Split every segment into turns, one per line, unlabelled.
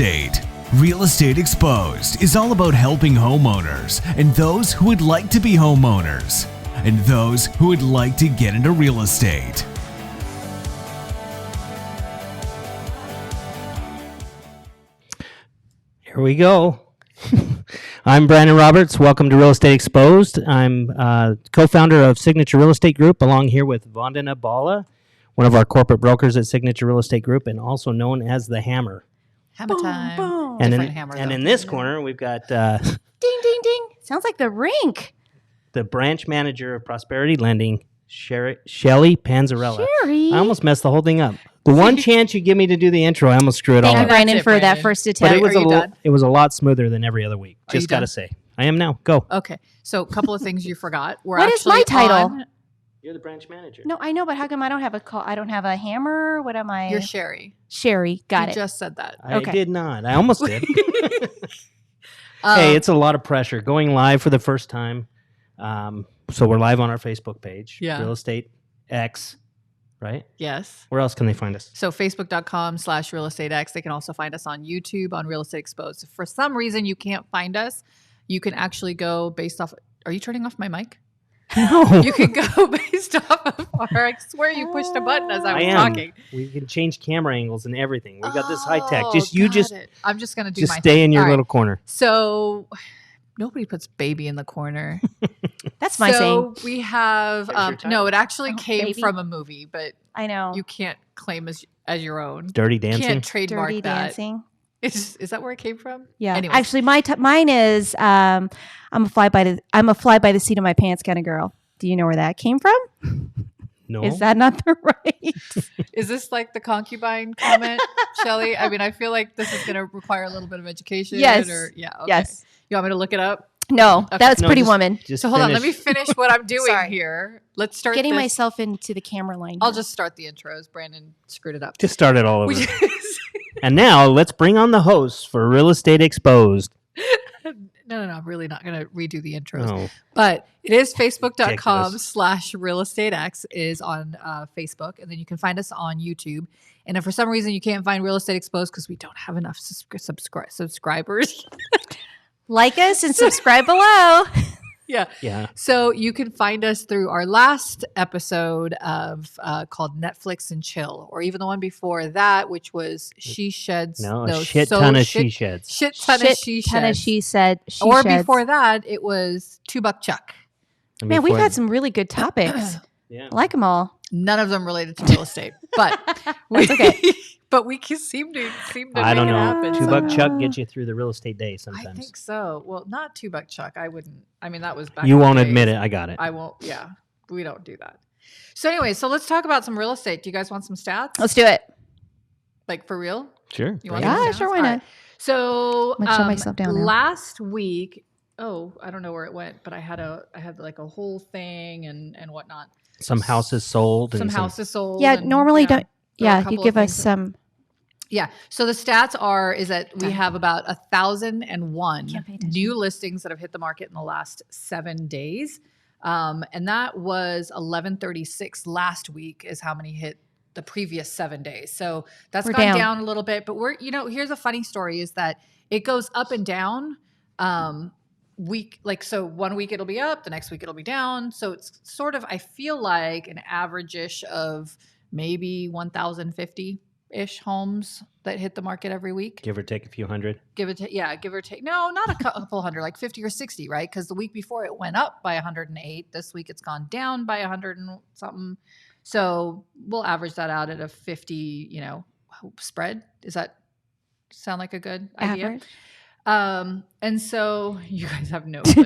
estate. Real Estate Exposed is all about helping homeowners and those who would like to be homeowners and those who would like to get into real estate.
Here we go. I'm Brandon Roberts. Welcome to Real Estate Exposed. I'm co-founder of Signature Real Estate Group, along here with Vandana Bhalla, one of our corporate brokers at Signature Real Estate Group, and also known as the Hammer.
Hammer time.
Boom.
And in this corner, we've got
Ding, ding, ding. Sounds like the rink.
the branch manager of Prosperity Lending, Shelly Panzarella.
Sherry.
I almost messed the whole thing up. The one chance you give me to do the intro, I almost screw it all
Thank you,
up.
Brandon, for that
Brandon.
first
But
attempt.
it was a lot smoother than every other week.
Are you
Just got to
done?
say. I am now. Go.
Okay, so a couple of things you forgot. We're
What is my
actually
title?
on-
You're the branch manager.
No, I know, but how come I don't have a call? I don't have a hammer. What am I?
You're Sherry.
Sherry. Got
You
it.
just said that.
I
Okay.
did not. I almost did. Hey, it's a lot of pressure going live for the first time. So we're live on our Facebook page,
Yeah.
Real Estate X, right?
yes.
Where else can they find us?
So facebook.com/real estate X. They can also find us on YouTube on Real Estate Exposed. If for some reason you can't find us, you can actually go based off. Are you turning off my mic?
No,
You can go based off of our. I swear you pushed a button as I was
am.
talking.
We can change camera angles and everything. We got this high tech.
Oh,
Just
got it. I'm just gonna do my
stay
thing.
in your
All right.
little corner.
So nobody puts baby in the corner.
That's my saying.
So we have
That's your title.
no, it actually
Oh,
came
baby.
from a movie, but
I know.
you can't claim as your own.
Dirty
You
dancing.
can't trademark
Dirty
that.
dancing.
Is that where it came from?
Yeah.
Anyways.
Actually, mine is I'm a fly by the seat of my pants kind of girl. Do you know where that came from?
No.
Is that not the right?
Is this like the concubine comment, Shelly? I mean, I feel like this is going to require a little bit of education.
Yes.
Yeah. Okay.
Yes.
You want me to look it up?
No,
Okay.
that's
No,
Pretty
just-
Woman.
Just
So hold on. Let me
finish.
finish what I'm doing
Sorry.
here. Let's start
Getting
this.
myself into the camera line.
I'll
here.
just start the intros. Brandon screwed it up.
Just start it all over.
We just-
And now let's bring on the hosts for Real Estate Exposed.
No, I'm really not going to redo the intros.
Oh,
But it is
Ridiculous.
facebook.com/real estate X is on Facebook. And then you can find us on YouTube. And if for some reason you can't find Real Estate Exposed because we don't have enough subscribers.
Like us and subscribe below.
yeah.
So you can find us through our last episode of called Netflix and Chill, or even the one before that, which was She Sheds.
No, a shit ton of she sheds.
Shit ton of she
Ton of
sheds.
she said. She
Or
sheds.
before that, it was $2 Chuck.
And
Man, we've
before-
had some really good topics.
Yeah.
I like them all.
None of them related to real estate, but
That's okay.
But we can seem to
I don't
make it
know.
happen.
$2
somehow.
Chuck gets you through the real estate day
I
sometimes.
think so. Well, not $2 Chuck. I wouldn't. I mean, that was back.
You
in the
won't
days.
admit it. I got it.
I won't. Yeah, we don't do that. So anyway, so let's talk about some real estate. Do you guys want some stats?
Let's do it.
Like for real?
Sure.
You want
Yeah,
some stats?
sure, why
All
not?
right. So
I'm gonna shut myself down now.
last week. Oh, I don't know where it went, but I had like a whole thing and whatnot.
Some houses sold.
Some
and
houses sold.
Yeah,
and,
normally
there
don't.
were a
Yeah,
couple
you
of
give us
things that-
some.
Yeah. So the stats is that we have about 1,001
Can't pay attention.
new listings that have hit the market in the last 7 days. And that was 1,136 last week is how many hit the previous 7 days. So that's
We're
gone
down.
down a little bit, but here's a funny story is that it goes up and down. So 1 week it'll be up, the next week it'll be down. So it's sort of, I feel like an average-ish of maybe 1,050-ish homes that hit the market every week.
Give or take a few hundred.
Give or take. No, not a couple hundred, like 50 or 60, right? Because the week before it went up by 108. This week it's gone down by 100 and something. So we'll average that out at a 50, spread. Does that sound like a good idea?
Average.
And so you guys have no clue.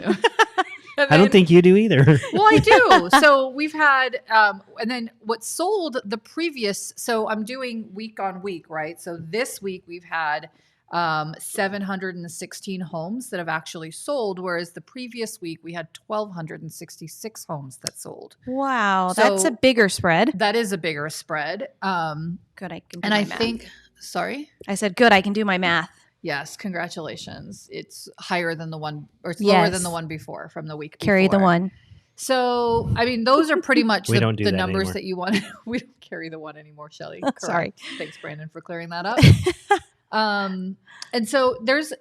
I don't think you do either.
Well, I do. So we've had, and then what sold the previous, so I'm doing week on week, right? So this week we've had 716 homes that have actually sold, whereas the previous week we had 1,266 homes that sold.
Wow,
So-
that's a bigger spread.
That is a bigger spread.
Good, I can. Do
And
my
I
math.
think, sorry?
I said good. I can do my math.
Yes, congratulations. It's higher than the one, or it's
Yes.
lower than the one before from the week
Carry the
before.
one.
So, I mean, those are pretty much
We
the,
don't do
the
that
numbers
anymore.
that you want. We don't carry the one anymore, Shelly. Correct.
Sorry.
Thanks, Brandon, for clearing that up. And so there's,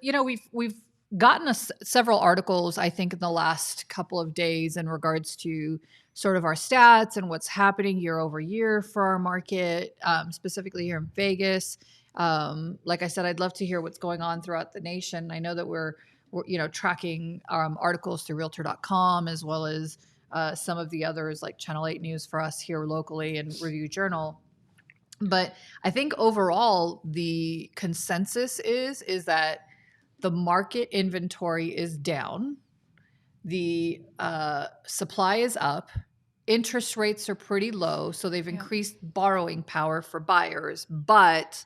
we've gotten several articles, I think, in the last couple of days in regards to sort of our stats and what's happening year over year for our market, specifically here in Vegas. Like I said, I'd love to hear what's going on throughout the nation. I know that we're tracking articles through Realtor.com as well as some of the others like Channel 8 News for us here locally and Review Journal. But I think overall the consensus is that the market inventory is down, the supply is up, interest rates are pretty low, so they've increased borrowing power for buyers. But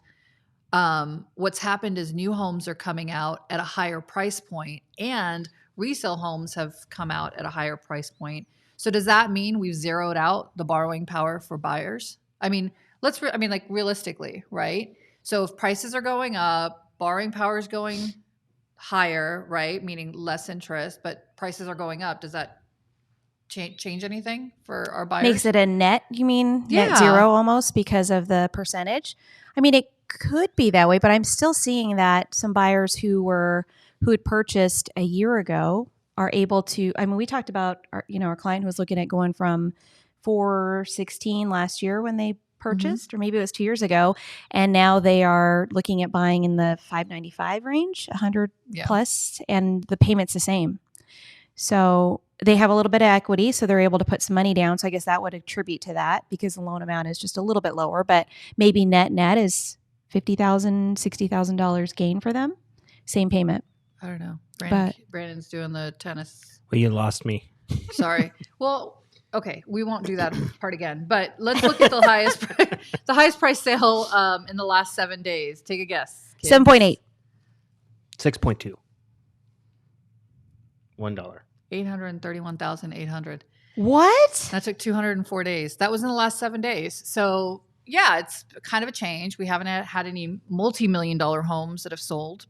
what's happened is new homes are coming out at a higher price point, and resale homes have come out at a higher price point. So does that mean we've zeroed out the borrowing power for buyers? I mean, like realistically, right? So if prices are going up, borrowing power is going higher, right? Meaning less interest, but prices are going up. Does that change anything for our buyers?
Makes it a net, you mean? Net zero almost because of the percentage? I mean, it could be that way, but I'm still seeing that some buyers who had purchased a year ago are able to, I mean, we talked about our client who was looking at going from 416 last year when they purchased, or maybe it was 2 years ago, and now they are looking at buying in the 595 range, 100 plus, and the payment's the same. So they have a little bit of equity, so they're able to put some money down. So I guess that would attribute to that because the loan amount is just a little bit lower, but maybe net is $50,000, $60,000 gain for them. Same payment.
I don't know. Brandon's doing the tennis.
Well, you lost me.
Sorry. Well, okay, we won't do that part again. But let's look at the highest price sale in the last 7 days. Take a guess.
7.8.
6.2. $1.
831,800.
What?
That took 204 days. That was in the last 7 days. So yeah, it's kind of a change. We haven't had any multi-million-dollar homes that have sold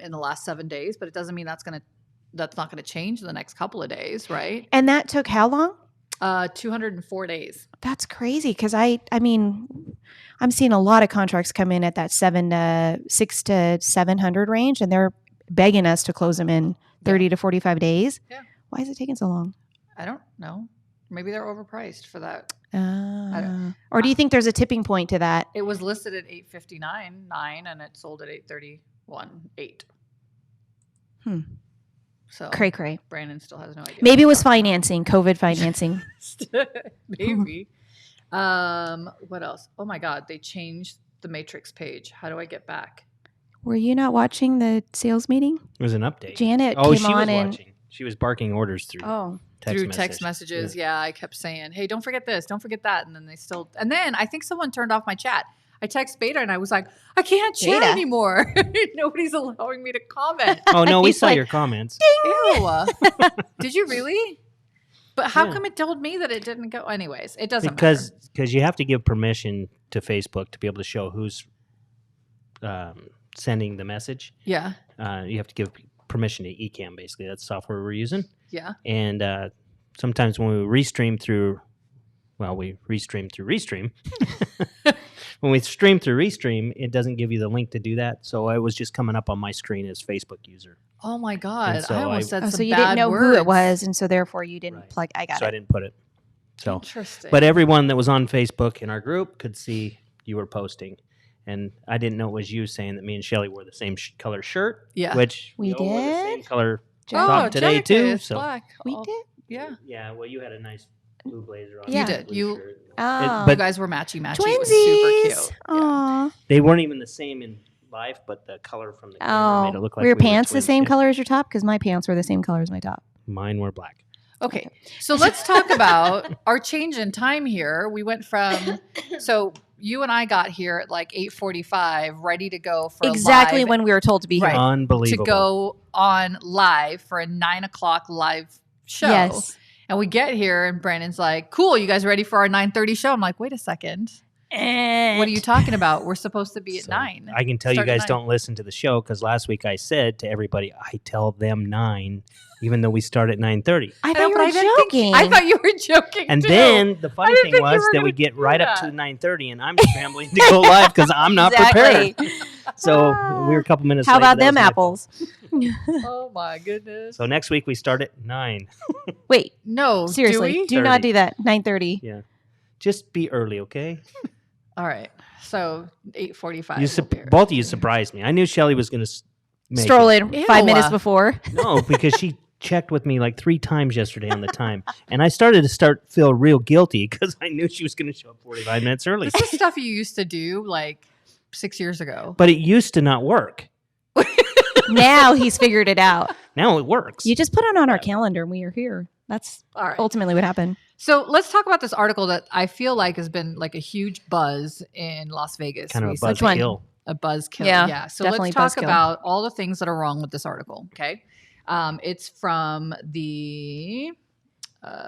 in the last 7 days, but it doesn't mean that's not gonna change in the next couple of days, right?
And that took how long?
204 days.
That's crazy because I mean, I'm seeing a lot of contracts come in at that 6 to 700 range, and they're begging us to close them in 30 to 45 days. Yeah. Why is it taking so long?
I don't know. Maybe they're overpriced for that.
Or do you think there's a tipping point to that?
It was listed at $859.9 and it sold at $831.8. So
cray.
Brandon still has no idea.
Maybe it was financing, COVID financing.
Maybe. What else? Oh my God, they changed the matrix page. How do I get back?
Were you not watching the sales meeting?
It was an update.
Janet came on
she was watching. She was barking orders through.
Text messages. Yeah, I kept saying, "Hey, don't forget this, don't forget that," and then I think someone turned off my chat. I text Beta and I was like, I can't chat anymore. Nobody's allowing me to comment.
Oh no, we saw your comments.
Ew. Did you really? But how come it told me that it didn't go? Anyways, it doesn't matter.
Because you have to give permission to Facebook to be able to show who's sending the message. Yeah. You have to give permission to Ecamm, basically. That's the software we're using.
Yeah.
And sometimes when we restream through Restream. When we stream through Restream, it doesn't give you the link to do that. So it was just coming up on my screen as Facebook user.
Oh my God. So I almost said some
so you
bad
didn't know
words.
who it was, and so therefore you didn't plug. I got it.
So I didn't put it. So,
interesting.
But everyone that was on Facebook in our group could see you were posting. And I didn't know it was you saying that me and Shelly wore the same color shirt.
Yeah.
Which
we
did. Wore the same color
top
today too. So
black.
We did?
Yeah.
Yeah. Well, you had a nice blue blazer on.
You did.
But
you guys were matchy.
Twinsies.
It was super cute.
Aww.
Yeah.
They weren't even the same in life, but the color from the camera made it look like
were your
we
pants
were
the same
twins.
color as your top? Because my pants were the same color as my top.
Mine were black.
Okay, so let's talk about our change in time here. We went from, so you and I got here at like 8:45, ready to go for
exactly
live,
when we were told to be here.
Unbelievable.
to go on live for a 9 o'clock live show.
Yes.
And we get here and Brandon's like, cool, you guys ready for our 9:30 show? I'm like, wait a second. What are you talking about? We're supposed to be at 9.
I can tell you
Start at
guys
9.
don't listen to the show because last week I said to everybody, I tell them 9, even though we start at 9:30.
I thought
know,
you
but
were
I didn't think-
joking.
I thought you were joking.
And
too.
then the funny
didn't
thing
think you
was
were
that we
gonna
get
do
right up to
that.
9:30 and I'm scrambling to go live because I'm not prepared. So we were a couple minutes
How
late,
about
but that
them
was my fault.
apples?
Oh my goodness.
So next week we start at 9.
Wait,
No,
seriously,
do we?
do not
30.
do that. 9:30.
Yeah. Just be early, okay?
All right. So 8:45.
Both of you surprised me. I knew Shelly was going to make
Stroll
it.
in 5 minutes
Ew.
before.
No, because she checked with me like 3 times yesterday on the time. And I started to feel real guilty because I knew she was going to show up 45 minutes early.
This is stuff you used to do like 6 years ago.
But it used to not work.
Now he's figured it out.
Now it works.
You just put it on our calendar and we are here. That's
All right.
ultimately what happened.
So let's talk about this article that I feel like has been like a huge buzz in Las Vegas.
kind of a
recently.
buzz
one?
kill.
A buzzkill.
Yeah,
So
definitely
let's talk
buzzkill.
about all the things that are wrong with this article. Okay. It's from the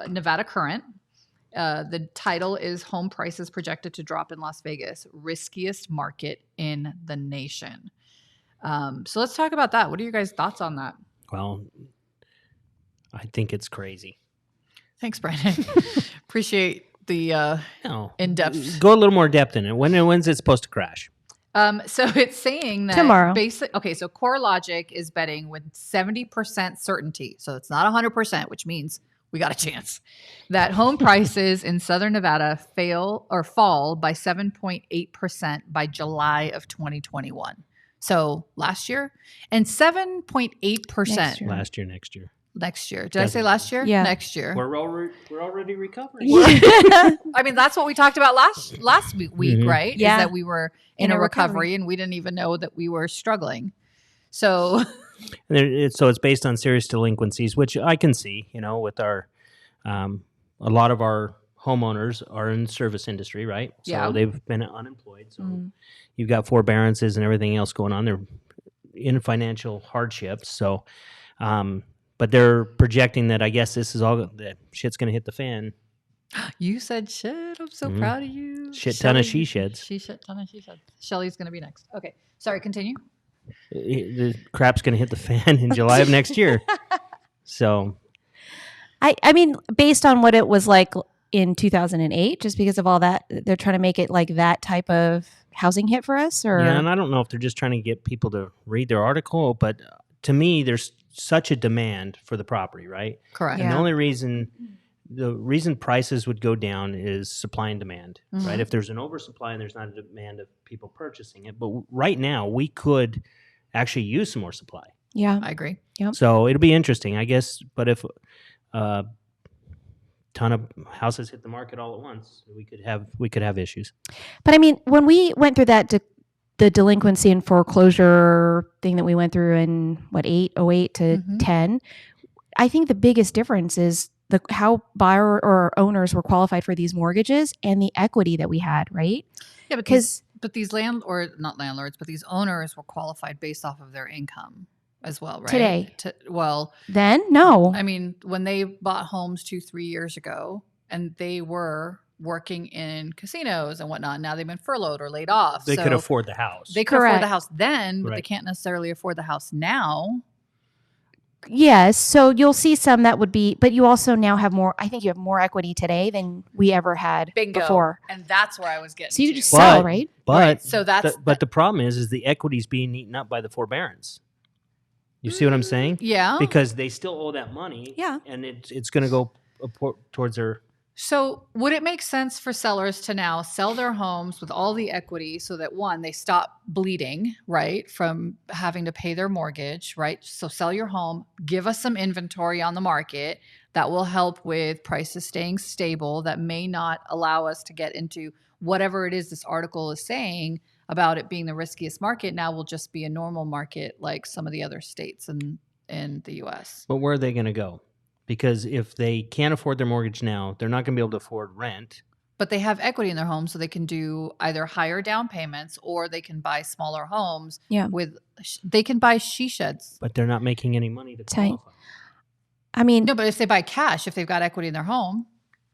Nevada Current. The title is Home Prices Projected to Drop in Las Vegas, Riskiest Market in the Nation. So let's talk about that. What are your guys' thoughts on that?
Well, I think it's crazy.
Thanks, Brandon. Appreciate the
No.
in-depth.
Go a little more depth in it. When's it supposed to crash?
So it's saying that
Tomorrow.
Okay, so CoreLogic is betting with 70% certainty. So it's not 100%, which means we got a chance that home prices in Southern Nevada fall by 7.8% by July of 2021. So last year, and 7.8%
Next year.
Last year, next year.
next year. Did I say
Doesn't
last year?
Yeah.
Next year.
We're already recovering.
I mean, that's what we talked about last week,
Mhm.
right?
Yeah.
Is that we were in a recovery and we didn't even know that we were struggling. So
So it's based on serious delinquencies, which I can see, with our, a lot of our homeowners are in the service industry, right? So
Yeah.
they've been unemployed. So
Mm.
you've got forbearances and everything else going on. They're in financial hardships. So, but they're projecting that I guess this is all, that shit's going to hit the fan.
you said shit. I'm so
Mhm.
proud of you.
Shit ton of she
Shelly-
sheds.
Shit ton of she sheds. Shelly's going to be next. Okay. Sorry, continue.
The crap's going to hit the fan in July of next year. So,
I mean, based on what it was like in 2008, just because of all that, they're trying to make it like that type of housing hit for us, or
yeah, and I don't know if they're just trying to get people to read their article, but to me, there's such a demand for the property, right?
Correct.
And
Yeah.
the reason prices would go down is supply and demand,
Mhm.
right? If there's an oversupply and there's not a demand of people purchasing it, but right now we could actually use some more supply.
yeah,
I agree.
Yep.
So it'll be interesting, I guess. But if a ton of houses hit the market all at once, we could have issues.
But I mean, when we went through that the delinquency and foreclosure thing that we went through in 08 to
Mhm.
10, I think the biggest difference is how buyer or owners were qualified for these mortgages and the equity that we had, right?
Yeah, but
Because
these not landlords, but these owners were qualified based off of their income as well, right?
Today.
Well,
then, no.
I mean, when they bought homes 2-3 years ago and they were working in casinos and whatnot, now they've been furloughed or laid off.
They
So
could afford the house.
They could afford
Correct.
the house then, but they
Right.
can't necessarily afford the house now.
Yes. So you'll see some that would be, but you also now have more, I think you have more equity today than we ever had
Bingo.
before.
And that's where I was getting
So you
to.
just
But-
sell, right?
But
Right, so that's
the problem is the equity's being eaten up by the forbearance. You see what I'm saying?
Yeah.
Because they still owe that money.
Yeah.
And it's going to go towards their.
So would it make sense for sellers to now sell their homes with all the equity so that one, they stop bleeding, right, from having to pay their mortgage, right? So sell your home, give us some inventory on the market that will help with prices staying stable, that may not allow us to get into whatever it is this article is saying about it being the riskiest market. Now will just be a normal market like some of the other states in the US.
But where are they going to go? Because if they can't afford their mortgage now, they're not going to be able to afford rent.
But they have equity in their home, so they can do either higher down payments or they can buy smaller homes.
Yeah.
They can buy she sheds.
But they're not making any money to
Tight.
qualify.
I mean,
No, but if they buy cash, if they've got equity in their home,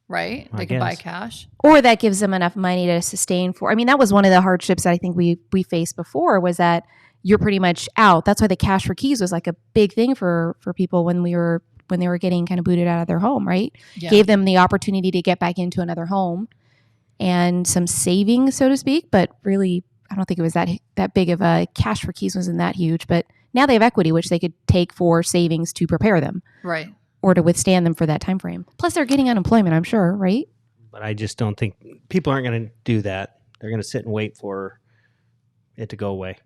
right?
I
They could buy
guess.
cash.
Or that gives them enough money to sustain for. I mean, that was one of the hardships that I think we faced before, was that you're pretty much out. That's why the cash for keys was like a big thing for people when they were getting kind of booted out of their home, right?
Yeah.
Gave them the opportunity to get back into another home and some savings, so to speak. But really, I don't think it was that big of a cash for keys wasn't that huge. But now they have equity, which they could take for savings to prepare them,
Right.
or to withstand them for that time frame. Plus, they're getting unemployment, I'm sure, right?
But I just don't think people aren't going to do that. They're going to sit and wait for it to go away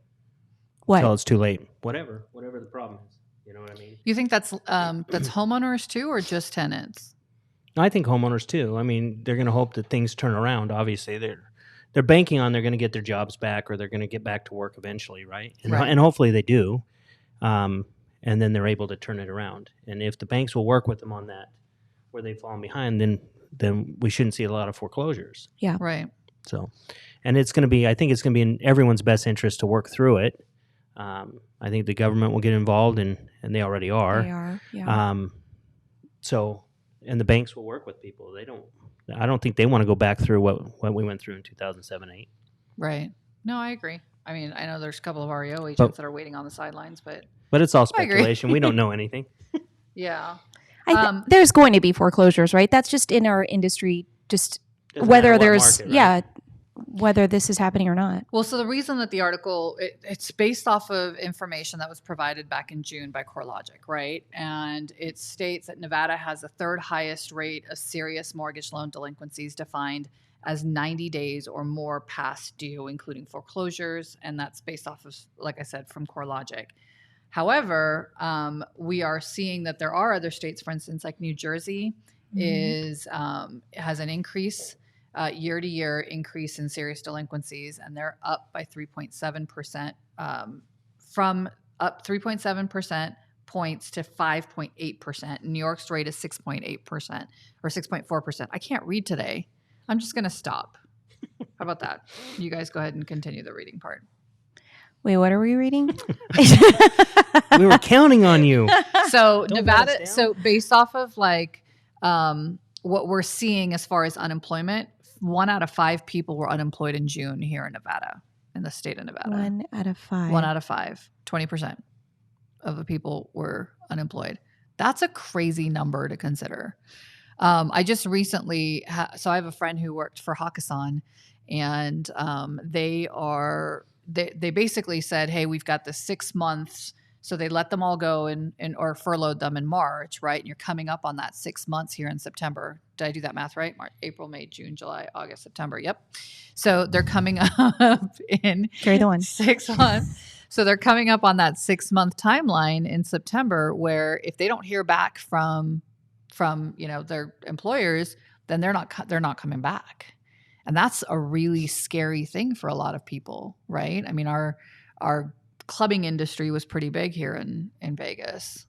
What?
until it's too late. Whatever the problem is. You know what I mean?
You think that's homeowners too, or just tenants?
I think homeowners too. I mean, they're going to hope that things turn around. Obviously, they're banking on they're going to get their jobs back, or they're going to get back to work eventually, right? And hopefully they do. And then they're able to turn it around. And if the banks will work with them on that, where they've fallen behind, then we shouldn't see a lot of foreclosures.
Yeah.
Right.
So, and I think it's going to be in everyone's best interest to work through it. I think the government will get involved, and they already are.
They are, yeah.
So, and the banks will work with people. I don't think they want to go back through what we went through in 2007-8.
Right. No, I agree. I mean, I know there's a couple of REO agents that are waiting on the sidelines, but
it's all
I agree.
speculation. We don't know anything.
yeah.
There's going to be foreclosures, right? That's just in our industry, just
Doesn't
whether
matter what
there's,
market, right?
whether this is happening or not.
Well, so the reason that the article, it's based off of information that was provided back in June by CoreLogic, right? And it states that Nevada has the third highest rate of serious mortgage loan delinquencies, defined as 90 days or more past due, including foreclosures. And that's based off of, like I said, from CoreLogic. However, we are seeing that there are other states, for instance, like New Jersey has an increase, year-to-year increase in serious delinquencies, and they're up by 3.7%, from up 3.7% points to 5.8%. New York's rate is 6.8% or 6.4%. I can't read today. I'm just going to stop. How about that? You guys go ahead and continue the reading part.
Wait, what are we reading?
We were counting on you.
So
Don't
Nevada,
let us down.
so based off of like what we're seeing as far as unemployment, 1 out of 5 people were unemployed in June here in Nevada, in the state of Nevada.
1 out of 5.
1 out of 5, 20% of the people were unemployed. That's a crazy number to consider. I just recently, so I have a friend who worked for Hakkasan, and they basically said, hey, we've got the 6 months. So they let them all go or furloughed them in March, right? And you're coming up on that 6 months here in September. Did I do that math right? March, April, May, June, July, August, September. Yep. So they're coming up in
Carry the one.
6 months. So they're coming up on that 6-month timeline in September, where if they don't hear back from their employers, then they're not coming back. And that's a really scary thing for a lot of people, right? I mean, our clubbing industry was pretty big here in Vegas.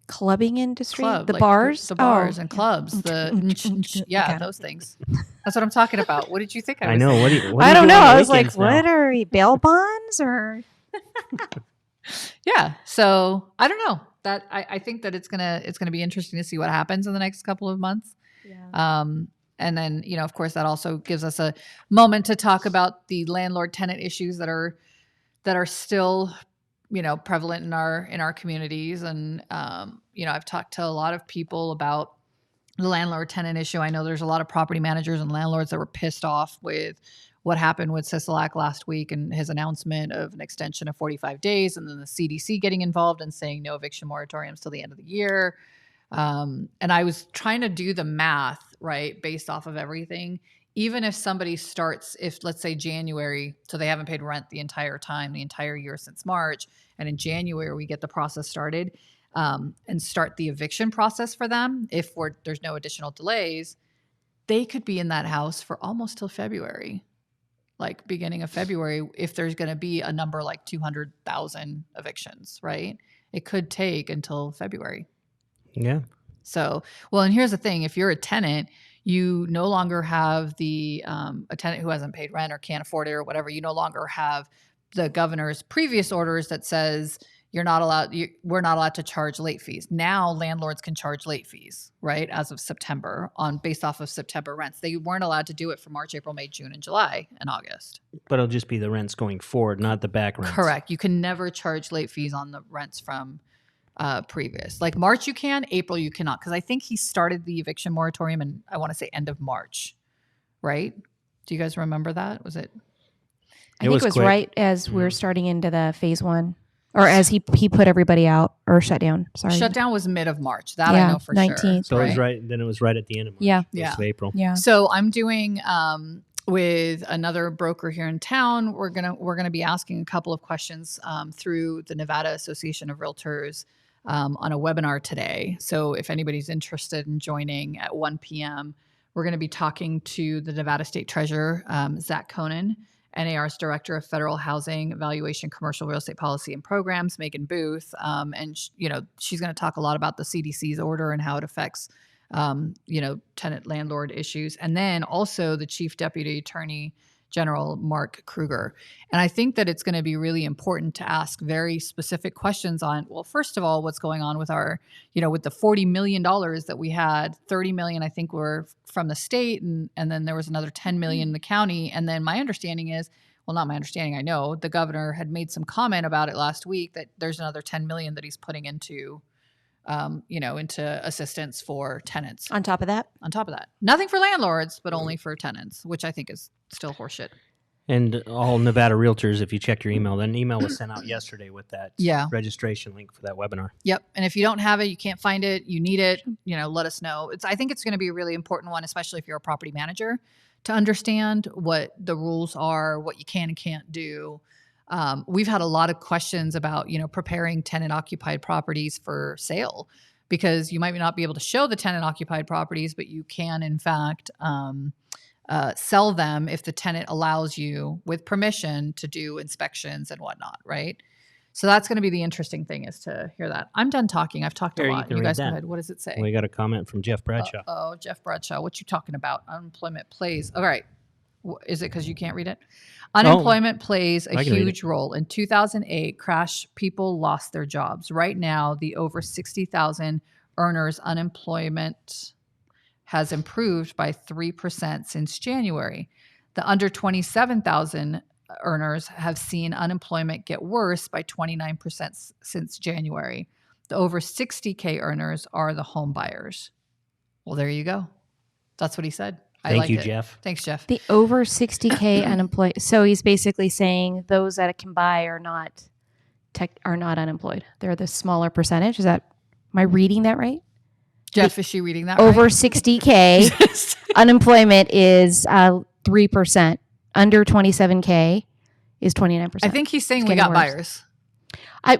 Clubbing industry?
Club,
the
like
bars?
The bars
Oh,
and
yeah.
clubs.
Okay.
Those things. That's what I'm talking about. What did you think I was
I know.
saying?
What do you
I don't
do
know.
on the
I was like,
weekends now?
what are we, bail bonds or?
Yeah. So I don't know. That I think that it's gonna be interesting to see what happens in the next couple of months.
Yeah.
And then, of course, that also gives us a moment to talk about the landlord-tenant issues that are still, prevalent in our communities. And I've talked to a lot of people about the landlord-tenant issue. I know there's a lot of property managers and landlords that were pissed off with what happened with Sisolak last week and his announcement of an extension of 45 days, and then the CDC getting involved and saying no eviction moratoriums till the end of the year. And I was trying to do the math, right, based off of everything. Even if somebody starts, if let's say January, so they haven't paid rent the entire year since March, and in January we get the process started, and start the eviction process for them, if there's no additional delays, they could be in that house for almost till February, like beginning of February, if there's going to be a number like 200,000 evictions, right? It could take until February.
Yeah.
So, well, and here's the thing. If you're a tenant, you no longer have a tenant who hasn't paid rent or can't afford it or whatever. You no longer have the governor's previous orders that says, we're not allowed to charge late fees. Now landlords can charge late fees, right? As of September based off of September rents. They weren't allowed to do it for March, April, May, June, and July and August.
But it'll just be the rents going forward, not the back rents.
Correct. You can never charge late fees on the rents from previous. Like March you can, April you cannot. Because I think he started the eviction moratorium in, I want to say, end of March, right? Do you guys remember that? Was it?
I think it was
quick.
right as we were starting into the phase one. Or as he put everybody out or shut down. Sorry.
Shutdown was mid of March. That I know for
19th.
sure.
So it was right. Then it was right at the end of March.
Yeah.
First of April.
Yeah.
So I'm doing with another broker here in town. We're gonna be asking a couple of questions through the Nevada Association of Realtors on a webinar today. So if anybody's interested in joining at 1 p.m., we're going to be talking to the Nevada State Treasurer, Zach Conan, NAR's Director of Federal Housing Evaluation, Commercial Real Estate Policy and Programs, Megan Booth. And she's going to talk a lot about the CDC's order and how it affects, tenant landlord issues. And then also the Chief Deputy Attorney General, Mark Kruger. And I think that it's going to be really important to ask very specific questions on, well, first of all, what's going on with our, with the $40 million that we had, 30 million, I think were from the state. And then there was another 10 million in the county. And then my understanding is, well, not my understanding, I know the governor had made some comment about it last week that there's another 10 million that he's putting into assistance for tenants.
On top of that?
On top of that. Nothing for landlords, but only for tenants, which I think is still horseshit.
And all Nevada realtors, if you check your email, then an email was sent out yesterday with that registration link for that webinar.
Yep. And if you don't have it, you can't find it, you need it, let us know. I think it's going to be a really important one, especially if you're a property manager, to understand what the rules are, what you can and can't do. We've had a lot of questions about, preparing tenant occupied properties for sale, because you might not be able to show the tenant occupied properties, but you can in fact sell them if the tenant allows you with permission to do inspections and whatnot. Right. So that's going to be the interesting thing, is to hear that. I'm done talking. I've talked a lot. You guys go ahead. What does it say?
We got a comment from Jeff Bradshaw.
Jeff Bradshaw. What you talking about? Unemployment plays. All right. Is it because you can't read it? Unemployment plays a huge role. In 2008, crash, people lost their jobs. Right now, the over 60,000 earners unemployment has improved by 3% since January. The under 27,000 earners have seen unemployment get worse by 29% since January. The over 60K earners are the home buyers. Well, there you go. That's what he said.
Thank you, Jeff.
Thanks, Jeff.
The over 60K unemployed. So he's basically saying those that can buy are not unemployed. They're the smaller percentage. Am I reading that right?
Jeff, is she reading that
over
right?
60K unemployment is 3%. Under 27K is 29%.
I think he's saying we got buyers.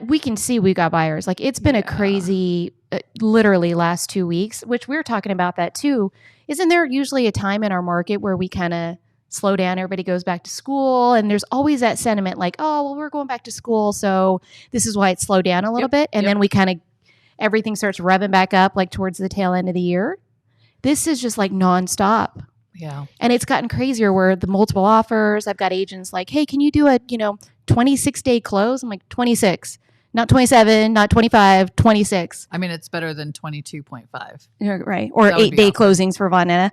We can see we got buyers. Like, it's been a crazy, literally last 2 weeks, which we were talking about that too. Isn't there usually a time in our market where we kind of slow down, everybody goes back to school, and there's always that sentiment like, oh, well, we're going back to school, so this is why it slowed down a little bit. And then we kind of, everything starts revving back up like towards the tail end of the year. This is just like nonstop.
Yeah.
And it's gotten crazier where the multiple offers, I've got agents like, hey, can you do a, 26-day close? I'm like, 26. Not 27, not 25, 26.
I mean, it's better than 22.5.
Right. Or 8-day closings for Vonetta.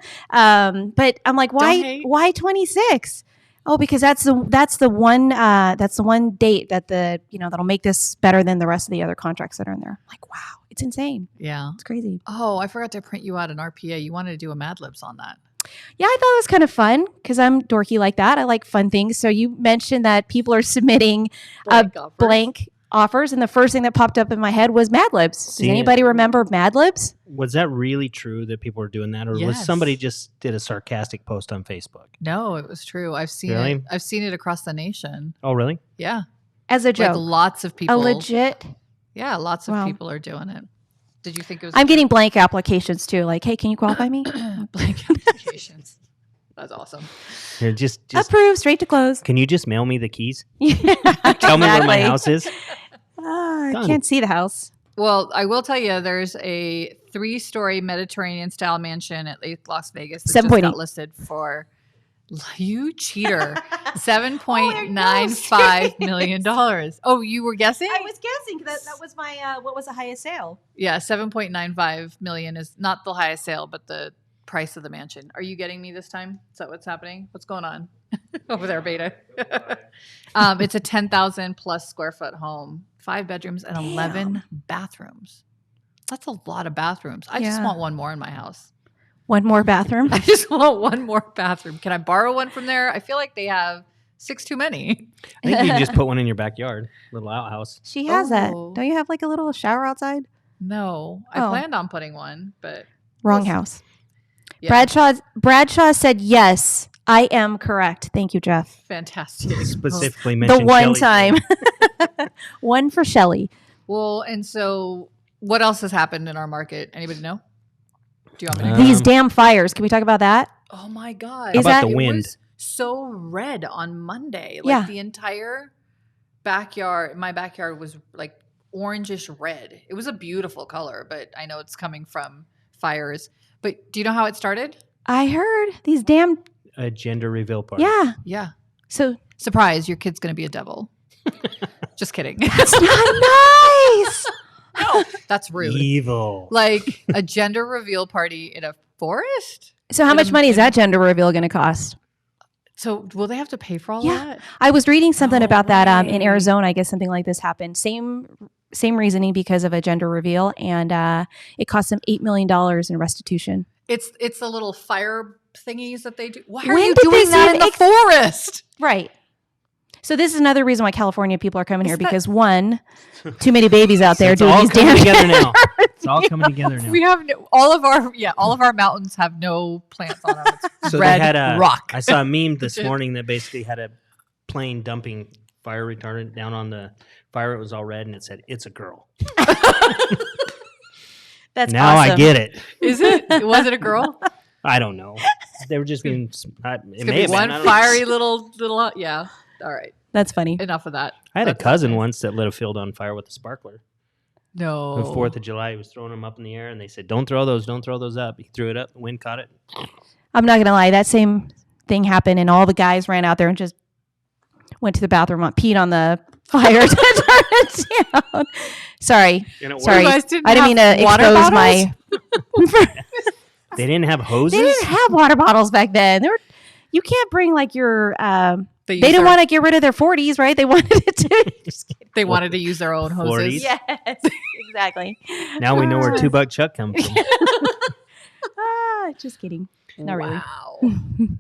But I'm like, why 26? Oh, because that's the one date that that'll make this better than the rest of the other contracts that are in there. I'm like, wow, it's insane.
Yeah.
It's crazy.
Oh, I forgot to print you out an RPA. You wanted to do a Mad Libs on that.
Yeah, I thought it was kind of fun because I'm dorky like that. I like fun things. So you mentioned that people are submitting blank offers, and the first thing that popped up in my head was Mad Libs. Does anybody remember Mad Libs?
Was that really true that people were doing that, or was somebody just did a sarcastic post on Facebook?
No, it was true. I've seen it. I've seen it across the nation.
Oh, really?
Yeah.
As a joke.
Like lots of people.
A legit?
Yeah, lots of people are doing it. Did you think it was?
I'm getting blank applications too. Like, hey, can you qualify me?
Blank applications. That's awesome.
Here, just
approved, straight to close.
Can you just mail me the keys?
Tell
me where my house is.
I can't see the house.
Well, I will tell you, there's a 3-story Mediterranean-style mansion at Las Vegas that just got listed for You cheater. $7.95 million. Oh, you were guessing?
I was guessing that was my what was the highest sale?
Yeah, 7.95 million is not the highest sale, but the price of the mansion. Are you getting me this time? Is that what's happening? What's going on over there, Beta? It's a 10,000 plus square foot home, 5 bedrooms and 11 bathrooms. That's a lot of bathrooms. I just want one more in my house.
One more bathroom?
I just want one more bathroom. Can I borrow one from there? I feel like they have 6 too many.
I think you can just put one in your backyard, little outhouse.
She has that. Don't you have like a little shower outside?
No, I planned on putting one, but
wrong house.
Yeah.
Bradshaw said yes. I am correct. Thank you, Jeff.
Fantastic.
Specifically mentioned
The one
Shelly.
time. One for Shelly.
Well, and so what else has happened in our market? Anybody know? Do you want me to
These damn fires. Can we talk about that?
Oh my God.
How about the
It
wind?
was so red on Monday. Like
Yeah.
the entire backyard, my backyard was like orangish red. It was a beautiful color, but I know it's coming from fires. But do you know how it started?
I heard these damn.
A gender reveal party.
Yeah.
Yeah.
So
Surprise, your kid's going to be a devil. Just kidding.
that's not nice.
No, that's rude.
Evil.
Like a gender reveal party in a forest?
So how much money is that gender reveal going to cost?
So will they have to pay for all
Yeah.
that?
I was reading something
No
about that in
way.
Arizona. I guess something like this happened. Same reasoning because of a gender reveal, and it cost them $8 million in restitution.
It's the little fire thingies that they do. Why are
When
you
did
doing
they
that
see
in the forest?
Right. So this is another reason why California people are coming here
Is that-
because one, too many babies out there
It's
doing
all
these
coming
damn.
together now. It's all coming together now.
We have all of our mountains have no plants on them. It's
So
red
they had a
rock.
I saw a meme this morning that basically had a plane dumping fire retardant down on the fire. It was all red and it said, "It's a girl."
That's
Now
awesome.
I get it.
Is it? Was it a girl?
I don't know. They were just being. It
It's
may
gonna
have
be
been,
one
I don't know.
fiery little. Yeah. All right.
That's funny.
Enough of that.
I had a
That's
cousin
okay.
once that lit a field on fire with a sparkler.
No.
On 4th of July, he was throwing them up in the air, and they said, "Don't throw those up." He threw it up. The wind caught it.
I'm not gonna lie. That same thing happened, and all the guys ran out there and just went to the bathroom, peed on the fire to turn it down. Sorry.
And it
Sorry.
You guys didn't
I didn't mean
have
to
water
expose
bottles?
my.
They didn't have hoses.
They didn't have water bottles back then. You can't bring like your. They
use
didn't
their-
want to get rid of their 40s, right? They wanted it to. Just kidding.
They wanted to use their own hoses.
40s.
Yes, exactly.
Now we know where $2 Chuck comes from.
Just kidding. Not really.
Wow.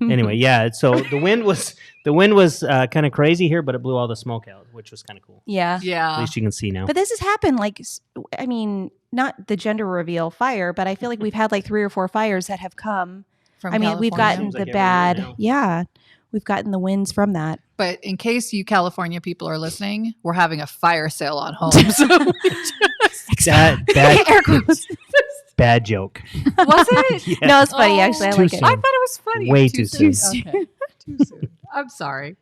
Anyway, yeah. So the wind was kind of crazy here, but it blew all the smoke out, which was kind of cool.
Yeah.
At
Yeah.
least you can see now.
But this has happened, I mean, not the gender reveal fire, but I feel like we've had like 3 or 4 fires that have come.
From
I mean, we've
California.
gotten
Seems
the
like every
bad.
year now.
Yeah. We've gotten the winds from that.
But in case you California people are listening, we're having a fire sale on homes.
Air quotes.
Bad joke.
Was it?
Yeah.
No, it's funny.
Oh.
Actually, I
Too
like it.
soon.
I thought it was funny.
Way too soon.
Okay. Too soon. I'm sorry.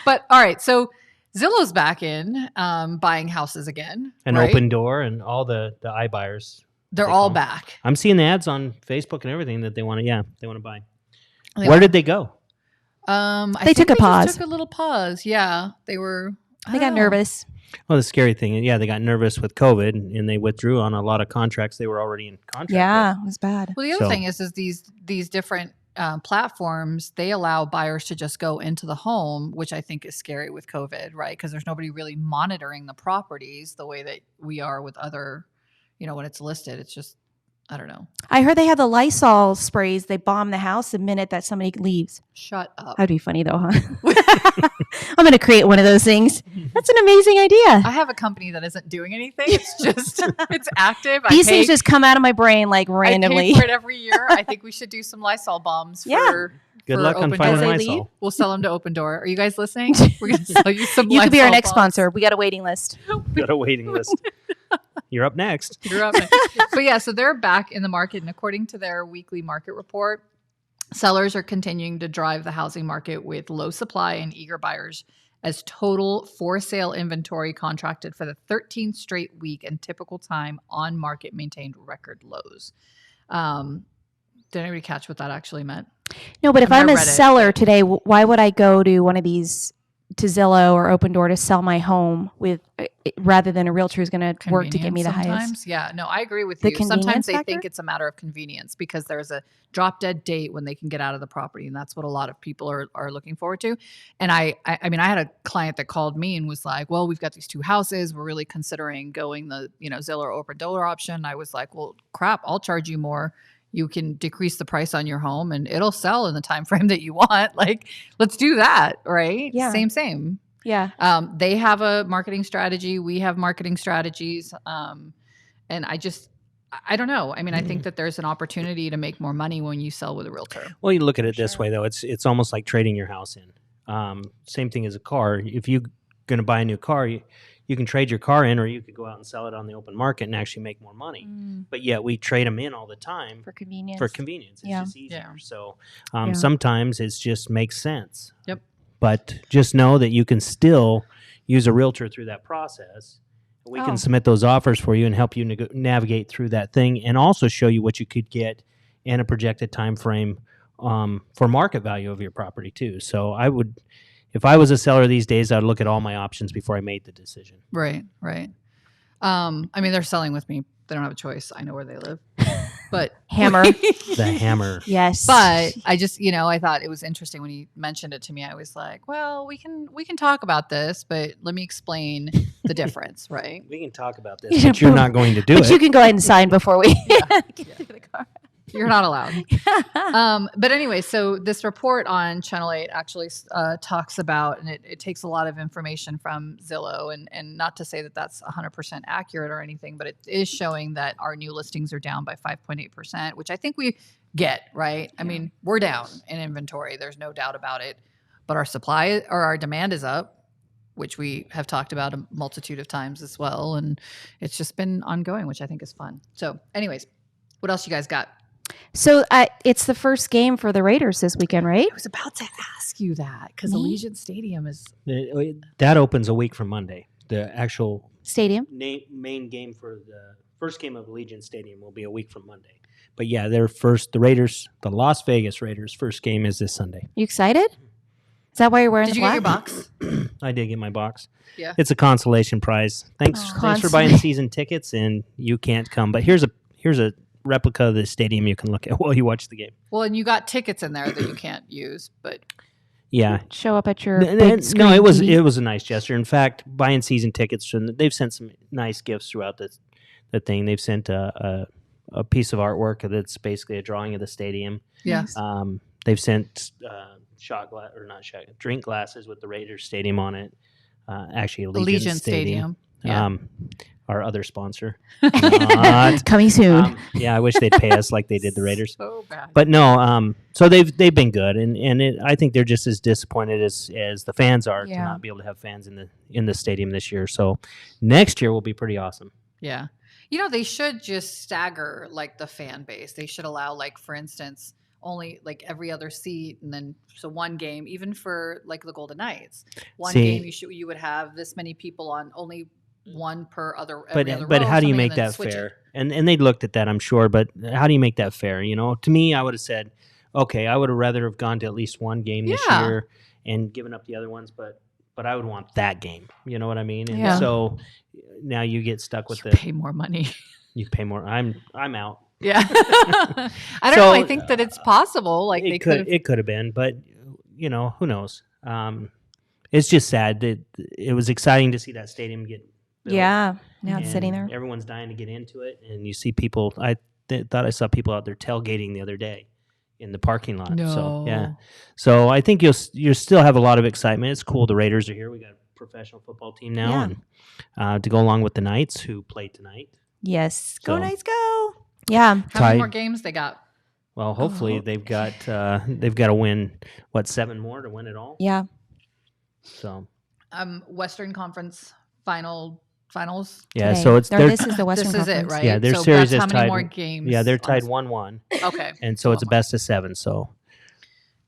But all right. So Zillow's back in buying houses again.
An
right?
open door and all the iBuyers.
They're
they
all
call 'em.
back.
I'm seeing the ads on Facebook and everything that they want to buy.
They
Where
are.
did they go?
I
They
think
took a
just
pause.
Took a little pause. Yeah, they were. I
They
don't
got
know.
nervous.
Well, the scary thing, yeah, they got nervous with COVID and they withdrew on a lot of contracts they were already in contract
Yeah, it was bad.
Well, the other
So-
thing is these different platforms, they allow buyers to just go into the home, which I think is scary with COVID, right? Because there's nobody really monitoring the properties the way that we are with other, when it's listed. It's just, I don't know.
I heard they have the Lysol sprays. They bomb the house the minute that somebody leaves.
Shut up.
That'd be funny though, huh? I'm going to create one of those things. That's an amazing idea.
I have a company that isn't doing anything. It's just, it's active.
These
I pay,
things just come out of my brain like
I
randomly.
pay for it every year. I think we should do some Lysol bombs
Yeah.
for
Good
for
luck on
Open
finding
Door.
Lysol.
We'll sell them to Open Door. Are you guys listening? We're going to sell you some
You could be our
Lysol
next
bombs.
sponsor. We got a waiting list.
Got a waiting list. You're up next.
You're up next. But yeah, so they're back in the market. And according to their weekly market report, sellers are continuing to drive the housing market with low supply and eager buyers as total for sale inventory contracted for the 13th straight week and typical time on market maintained record lows. Did anybody catch what that actually meant?
No, but if
I
I'm a
read it,
seller
but-
today, why would I go to one of these, to Zillow or Open Door, to sell my home with rather than a realtor who's going to work to get me the highest?
Sometimes. Yeah, no, I agree with
The
you. Sometimes
convenience
they
factor?
think it's a matter of convenience because there's a drop dead date when they can get out of the property, and that's what a lot of people are looking forward to. And I mean, I had a client that called me and was like, "Well, we've got these 2 houses. We're really considering going the Zillow or Open Door option." I was like, "Well, crap, I'll charge you more. You can decrease the price on your home, and it'll sell in the time frame that you want. Like, let's do that, right?
Yeah.
Same."
Yeah.
They have a marketing strategy. We have marketing strategies. And I don't know. I mean, I think that there's an opportunity to make more money when you sell with a realtor.
Well, you look at it this way, though. It's almost like trading your house in. Same thing as a car. If you're going to buy a new car, you can trade your car in, or you could go out and sell it on the open market and actually make more money. But yet we trade them in all the time
For convenience.
It's
Yeah.
just easier.
Yeah.
So
Yeah.
sometimes it just makes sense.
Yep.
But just know that you can still use a realtor through that process. We
Oh.
can submit those offers for you and help you navigate through that thing, and also show you what you could get in a projected time frame for market value of your property too. So if I was a seller these days, I'd look at all my options before I made the decision.
Right. I mean, they're selling with me. They don't have a choice. I know where they live. But
Hammer.
The hammer.
Yes.
But I just, I thought it was interesting when he mentioned it to me. I was like, well, we can talk about this, but let me explain the difference, right?
We can talk about this, but you're not going to do
But
it.
you can go ahead and sign before we get to the car.
You're not allowed. But anyway, so this report on Channel 8 actually talks about, and it takes a lot of information from Zillow, and not to say that that's 100% accurate or anything, but it is showing that our new listings are down by 5.8%, which I think we get, right? I mean, we're down in inventory. There's no doubt about it. But our supply or our demand is up, which we have talked about a multitude of times as well. And it's just been ongoing, which I think is fun. So anyways, what else you guys got?
So it's the first game for the Raiders this weekend, right?
I was about to ask you that because
Me?
Allegiant Stadium is
That opens a week from Monday. The actual
Stadium.
main game for the first game of Allegiant Stadium will be a week from Monday. But yeah, the Las Vegas Raiders' first game is this Sunday.
You excited? Is that why you're wearing
Did
the
you get
black?
your box?
I did get my box.
Yeah.
It's a consolation prize. Thanks for buying season tickets, and you can't come. But here's a replica of the stadium you can look at while you watch the game.
Well, and you got tickets in there that you can't use, but
Yeah.
Show up at your
No,
big screen
it was
TV.
a nice gesture. In fact, buying season tickets, they've sent some nice gifts throughout the thing. They've sent a piece of artwork that's basically a drawing of the stadium.
yeah.
They've sent drink glasses with the Raiders Stadium on it. Actually, Allegiant Stadium.
Yeah.
Our other sponsor. Not.
Coming soon.
Yeah, I wish they'd pay us like they did the Raiders.
So bad.
But no, so they've been good, and I think they're just as disappointed as the fans are to
Yeah.
not be able to have fans in the stadium this year. So next year will be pretty awesome.
Yeah. They should just stagger like the fan base. They should allow, like, for instance, only like every other seat, and then so one game, even for like the Golden Knights, one
See-
game you would have this many people on, only one per other.
But
every other
but
row,
how do you
something,
make
and then
that
switch
fair?
it.
And they looked at that, I'm sure. But how do you make that fair? To me, I would have said, okay, I would have rather have gone to at least one game this
Yeah.
year and given up the other ones, but I would want that game. You know what I mean? And
Yeah.
so now you get stuck with
You pay more money.
you pay more. I'm out.
Yeah. I don't know. I think that it's possible. Like they could.
It could have been, but who knows? It's just sad that it was exciting to see that stadium get built.
Yeah. Now it's
And
sitting there.
Everyone's dying to get into it, and you see people. I thought I saw people out there tailgating the other day in the parking lot. So yeah,
No.
so I think you'll still have a lot of excitement. It's cool. The Raiders are here. We got a professional football team now,
Yeah.
and to go along with the Knights who play tonight.
Yes. Go
So-
Knights, go. Yeah.
How many
tied.
more games they got?
Well, hopefully they've got to win 7 more to win it all.
Yeah.
So
Western Conference finals.
yeah,
Today.
so it's
Or
their
this is the Western
This is it,
Conference.
right?
Yeah, their
so
series
that's
is
how many
tied.
more games?
Yeah, they're
on
tied
this-
1-1,
Okay.
and so it's a best of 7. So